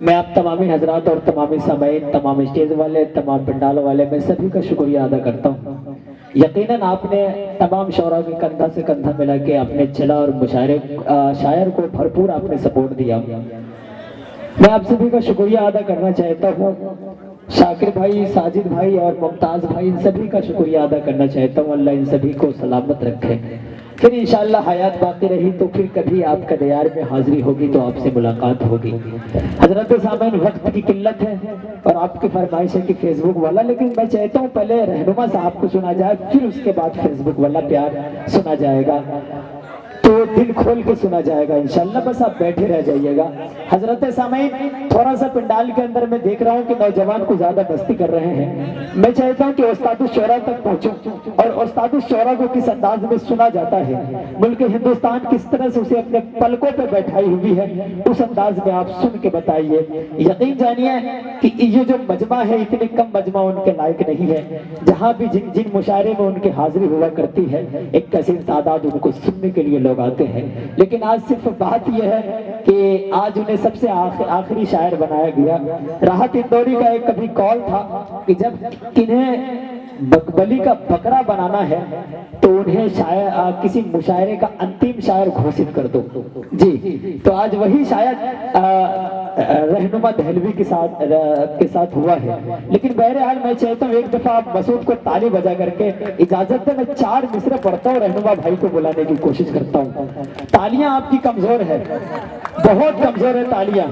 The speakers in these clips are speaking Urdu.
میں آپ تمامی حضرات اور تمامی سامعین، تمام اسٹیج والے، تمام پنڈال والے، میں سبھی کا شکریہ ادا کرتا ہوں۔ یقیناً آپ نے تمام شعراء کے کندھا سے کندھا ملا کے اپنے چلا اور شاعر کو بھرپور آپ نے سپورٹ دیا۔ میں آپ سبھی کا شکریہ ادا کرنا چاہتا ہوں۔ شاکر بھائی، ساجد بھائی اور ممتاز بھائی، ان سبھی کا شکریہ ادا کرنا چاہتا ہوں۔ اللہ ان سبھی کو سلامت رکھے۔ پھر انشاءاللہ حیات باقی رہی تو پھر کبھی آپ کا دیار میں حاضری ہوگی تو آپ سے ملاقات ہوگی۔ حضرت سامعین، وقت کی قلت ہے اور آپ کی فرمائش ہے کہ فیس بک والا، لیکن میں چاہتا ہوں پہلے رہنما صاحب کو سنا جائے، پھر اس کے بعد فیس بک والا پیار سنا جائے گا، تو دل کھول کے سنا جائے گا انشاءاللہ۔ بس آپ بیٹھے رہ جائیے گا۔ حضرت سامعین، تھوڑا سا پنڈال کے اندر میں دیکھ رہا ہوں کہ نوجوان کو زیادہ مستی کر رہے ہیں۔ میں چاہتا ہوں کہ استاد الشعراء تک پہنچوں اور استاد الشعراء کو کس انداز میں سنا جاتا ہے، ملک ہندوستان کس طرح سے اسے اپنے پلکوں پہ بیٹھائی ہوئی ہے، اس انداز میں آپ سن کے بتائیے۔ یقین جانیے کہ یہ جو مجمع ہے، اتنے کم مجمع ان کے لائق نہیں ہے۔ جہاں بھی جن مشاعرے میں ان کی حاضری ہوا کرتی ہے، ایک کثیر تعداد ان کو سننے کے لیے لوگ آتے ہیں، لیکن آج صرف بات یہ ہے کہ آج انہیں سب سے آخری شاعر بنایا گیا۔ راحت اندوری کا ایک کبھی کال تھا کہ جب کنہیں بلی کا بکرا بنانا ہے تو انہیں کسی مشاعرے کا انتم شاعر گھوشت کر دو۔ جی، تو آج وہی شاید رہنما دہلوی کے ساتھ ہوا ہے۔ لیکن بہرحال میں چاہتا ہوں ایک دفعہ آپ مسعود کو تالی بجا کر کے اجازت دیں، میں 4 مصرع پڑھتا ہوں، رہنما بھائی کو بلانے کی کوشش کرتا ہوں۔ تالیاں آپ کی کمزور ہے، بہت کمزور ہے تالیاں۔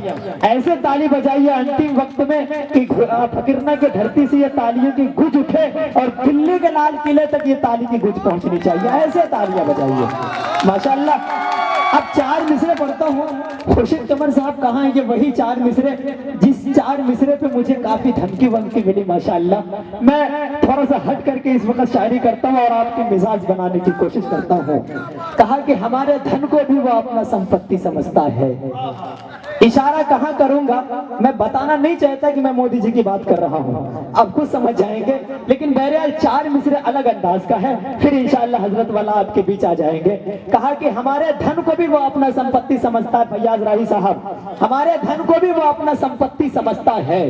ایسے تالی بجائیے انتم وقت میں کہ فقرنا کے دھرتی سے یہ تالیوں کی گونج اٹھے اور دلی کے لال قلعے تک یہ تالی کی گونج پہنچنی چاہیے۔ ایسے تالیاں بجائیے ماشاءاللہ۔ اب 4 مصرع پڑھتا ہوں۔ خورشید قمر صاحب کہاں ہیں؟ یہ وہی 4 مصرع جس 4 مصرع پہ مجھے کافی دھمکی ونکی ملی ماشاءاللہ۔ میں تھوڑا سا ہٹ کر کے اس وقت شاعری کرتا ہوں اور آپ کے مزاج بنانے کی کوشش کرتا ہوں۔ کہا کہ ہمارے دھن کو بھی وہ اپنا سمپتی سمجھتا ہے۔ اشارہ کہاں کروں گا میں بتانا نہیں چاہتا کہ میں مودی جی کی بات کر رہا ہوں، اب خود سمجھ جائیں گے، لیکن بہرحال 4 مصرع الگ انداز کا ہے، پھر انشاءاللہ حضرت والا آپ کے بیچ آ جائیں گے۔ کہا کہ ہمارے دھن کو بھی وہ اپنا سمپتی سمجھتا ہے، فیاض راہی صاحب، ہمارے دھن کو بھی وہ اپنا سمپتی سمجھتا ہے۔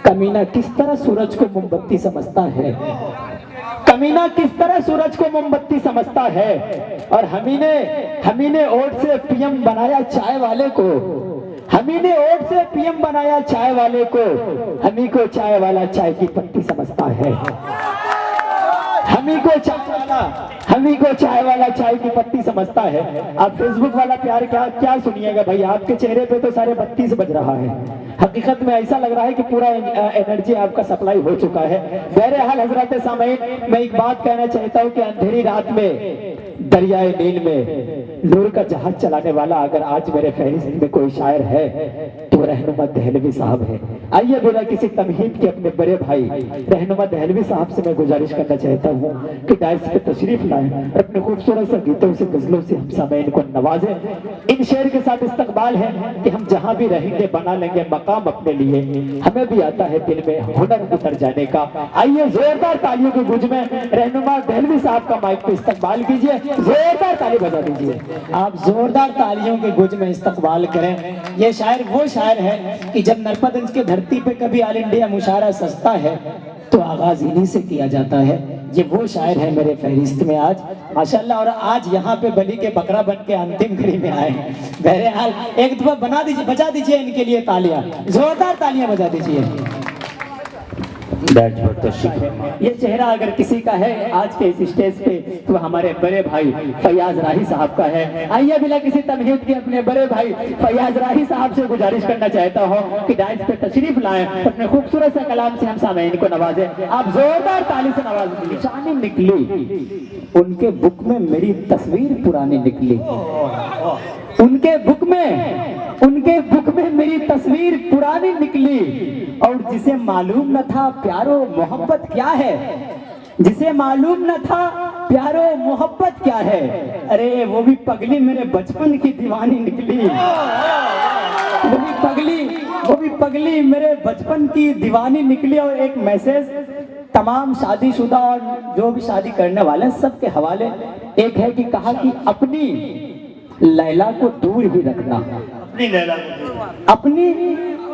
کمینہ کس طرح سورج کو موم بتی سمجھتا ہے، کمینہ کس طرح سورج کو موم بتی سمجھتا ہے، اور ہمیں نے اوٹ سے پی ایم بنایا چائے والے کو، ہمیں نے اوٹ سے پی ایم بنایا چائے والے کو، ہمیں کو چائے والا چائے کی پتی سمجھتا ہے، ہمیں کو چائے والا چائے کی پتی سمجھتا ہے۔ آپ فیس بک والا پیار کیا سنیے گا بھائی، آپ کے چہرے پہ تو سارے 32 بج رہا ہے، حقیقت میں ایسا لگ رہا ہے کہ پورا انرجی آپ کا سپلائی ہو چکا ہے۔ بہرحال حضرات سامعین، میں ایک بات کہنا چاہتا ہوں کہ اندھیری رات میں دریائے نیل میں نور کا جہاز چلانے والا اگر آج میرے فہرست میں کوئی شاعر ہے تو رہنما دہلوی صاحب ہے۔ آئیے بلا کسی تمہید کے اپنے بڑے بھائی رہنما دہلوی صاحب سے میں گزارش کرنا چاہتا ہوں کہ ڈائس پہ تشریف لائیں اور اپنے خوبصورت سے گیتوں سے غزلوں سے ہم سامعین کو نوازیں۔ ان شعر کے ساتھ استقبال ہے کہ ہم جہاں بھی رہیں گے بنا لیں گے مقام اپنے لیے، ہمیں بھی آتا ہے دل میں ہنر اتر جانے کا۔ آئیے زوردار تالیوں کی گونج میں رہنما دہلوی صاحب کا مائک پہ استقبال کیجئے، زوردار تالی بجا دیجئے۔ آپ زوردار تالیوں کے گونج میں استقبال کریں۔ یہ شاعر وہ شاعر ہے کہ جب نرپتگنج کے دھرتی پہ کبھی آل انڈیا مشاعرہ سجتا ہے تو آغاز انہی سے کیا جاتا ہے۔ یہ وہ شاعر ہے میرے فہرست میں آج ماشاءاللہ، اور آج یہاں پہ بلی کے بکرا بن کے انتم گھڑی میں آئے ہیں۔ بہرحال ایک دفعہ بجا دیجئے ان کے لیے تالیاں، زوردار تالیاں بجا دیجئے۔ یہ چہرہ اگر کسی کا ہے آج کے اس اسٹیج پہ تو ہمارے بڑے بھائی فیاض راہی صاحب کا ہے۔ آئیے بلا کسی تمہید کے اپنے بڑے بھائی فیاض راہی صاحب سے گزارش کرنا چاہتا ہوں کہ ڈائس پہ تشریف لائیں، اپنے خوبصورت سے کلام سے ہم سامعین کو نوازیں۔ آپ زوردار تالی سے نواز دیجیے۔ نشانی نکلی ان کے بک میں میری تصویر پرانی نکلی، ان کے بک میں میری تصویر پرانی نکلی، اور جسے معلوم نہ تھا پیارو محبت کیا ہے، جسے معلوم نہ تھا پیارو محبت کیا ہے، ارے وہ بھی پگلی میرے بچپن کی دیوانی نکلی، وہ بھی پگلی میرے بچپن کی دیوانی نکلی۔ اور ایک میسج تمام شادی شدہ اور جو بھی شادی کرنے والے ہیں سب کے حوالے ایک ہے کہ کہا کہ اپنی لیلا کو دور ہی رکھنا، اپنی